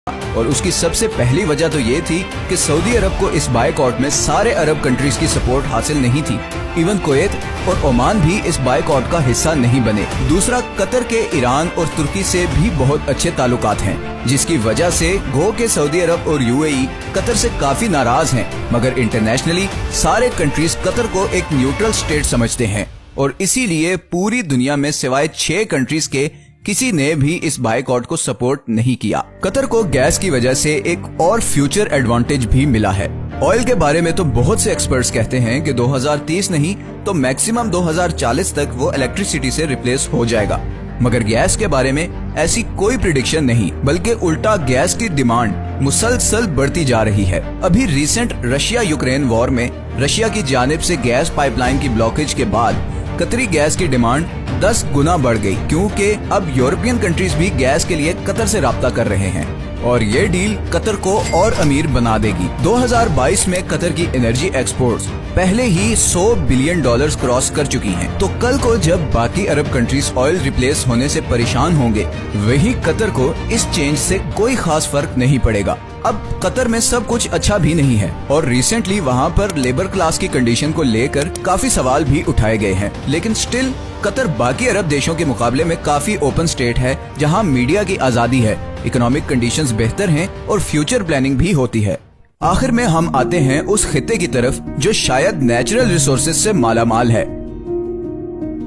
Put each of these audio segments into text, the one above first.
और उसकी सबसे पहली वजह तो ये थी कि सऊदी अरब को इस बायकॉट में सारे अरब कंट्रीज की सपोर्ट हासिल नहीं थी। इवन कुवैत और ओमान भी इस बायकॉट का हिस्सा नहीं बने। दूसरा, कतर के ईरान और तुर्की से भी बहुत अच्छे ताल्लुकात हैं, जिसकी वजह से गो के सऊदी अरब और यूएई कतर से काफी नाराज हैं। मगर इंटरनेशनली सारे कंट्रीज कतर को एक न्यूट्रल स्टेट समझते हैं और इसीलिए पूरी दुनिया में सिवाय 6 कंट्रीज के किसी ने भी इस बायकॉट को सपोर्ट नहीं किया। कतर को गैस की वजह से एक और फ्यूचर एडवांटेज भी मिला है। ऑयल के बारे में तो बहुत से एक्सपर्ट्स कहते हैं कि 2030 नहीं तो मैक्सिमम 2040 तक वो इलेक्ट्रिसिटी से रिप्लेस हो जाएगा। मगर गैस के बारे में ऐसी कोई प्रिडिक्शन नहीं, बल्कि उल्टा गैस की डिमांड मुसलसल बढ़ती जा रही है। अभी रिसेंट रशिया यूक्रेन वॉर में रशिया की जानिब से गैस पाइपलाइन की ब्लॉकेज के बाद कतरी गैस की डिमांड 10 गुना बढ़ गई, क्योंकि अब यूरोपियन कंट्रीज भी गैस के लिए कतर से राब्ता कर रहे हैं और ये डील कतर को और अमीर बना देगी। 2022 में कतर की एनर्जी एक्सपोर्ट्स पहले ही $100 बिलियन क्रॉस कर चुकी हैं। तो कल को जब बाकी अरब कंट्रीज ऑयल रिप्लेस होने से परेशान होंगे, वहीं कतर को इस चेंज से कोई खास फर्क नहीं पड़ेगा। अब कतर में सब कुछ अच्छा भी नहीं है और रिसेंटली वहाँ पर लेबर क्लास की कंडीशन को लेकर काफी सवाल भी उठाए गए हैं, लेकिन स्टिल कतर बाकी अरब देशों के मुकाबले में काफी ओपन स्टेट है, जहाँ मीडिया की आजादी है, इकोनॉमिक कंडीशंस बेहतर हैं और फ्यूचर प्लानिंग भी होती है। आखिर में हम आते हैं उस खित्ते की तरफ जो शायद नेचुरल रिसोर्सेज से मालामाल है,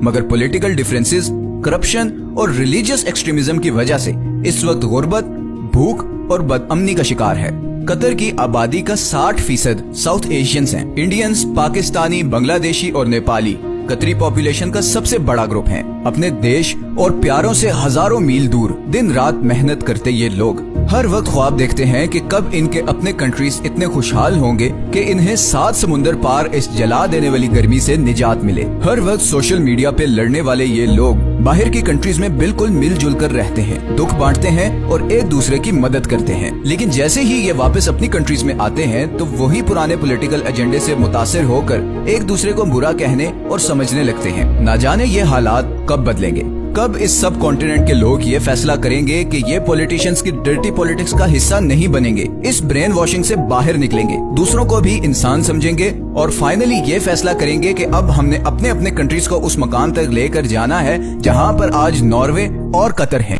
मगर पॉलिटिकल डिफरेंसेस, करप्शन और रिलीजियस एक्सट्रीमिज्म की वजह से इस वक्त गुर्बत, भूख और बदअमनी का शिकार है। कतर की आबादी का 60% साउथ एशियंस हैं। इंडियंस, पाकिस्तानी, बांग्लादेशी और नेपाली कतरी पॉपुलेशन का सबसे बड़ा ग्रुप है। अपने देश और प्यारों से हजारों मील दूर दिन रात मेहनत करते ये लोग हर वक्त ख्वाब देखते हैं कि कब इनके अपने कंट्रीज इतने खुशहाल होंगे कि इन्हें 7 समुंदर पार इस जला देने वाली गर्मी से निजात मिले। हर वक्त सोशल मीडिया पे लड़ने वाले ये लोग बाहर की कंट्रीज में बिल्कुल मिलजुल कर रहते हैं, दुख बांटते हैं और एक दूसरे की मदद करते हैं। लेकिन जैसे ही ये वापस अपनी कंट्रीज में आते हैं तो वही पुराने पॉलिटिकल एजेंडे से मुतासिर होकर एक दूसरे को बुरा कहने और समझने लगते हैं। ना जाने ये हालात कब बदलेंगे, कब इस सब कॉन्टिनेंट के लोग ये फैसला करेंगे कि ये पॉलिटिशियंस की डर्टी पॉलिटिक्स का हिस्सा नहीं बनेंगे, इस ब्रेन वॉशिंग से बाहर निकलेंगे, दूसरों को भी इंसान समझेंगे और फाइनली ये फैसला करेंगे कि अब हमने अपने अपने कंट्रीज को उस मकाम तक लेकर जाना है जहाँ पर आज नॉर्वे और कतर है।